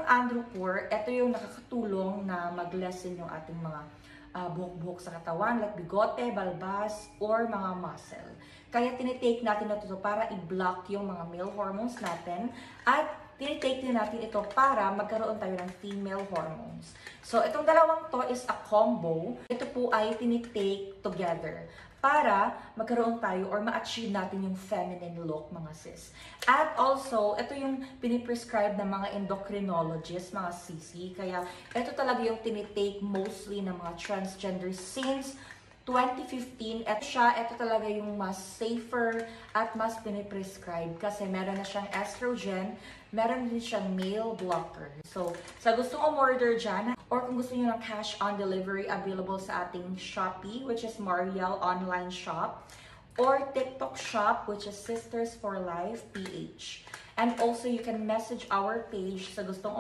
Androcore, ito yung nakakatulong na mag-lessen yung ating mga buhok-buhok sa katawan, like bigote, balbas, or mga muscle. Kaya tinitake natin ito para i-block yung mga male hormones natin at tinitake din natin ito para magkaroon tayo ng female hormones. So, itong dalawang to is a combo. Ito po ay tinitake together para magkaroon tayo or ma-achieve natin yung feminine look, mga sis. At also, ito yung piniprescribe ng mga endocrinologists, mga sisi. Kaya ito talaga yung tinitake mostly ng mga transgender since 2015. Ito talaga yung mas safer at mas piniprescribe kasi meron na siyang estrogen, meron din siyang male blocker. So, sa gustong umorder dyan, or kung gusto niyo ng cash on delivery, available sa ating Shopee, which is Mariel Online Shop, or TikTok Shop, which is Sisters for Life PH. And also, you can message our page sa gustong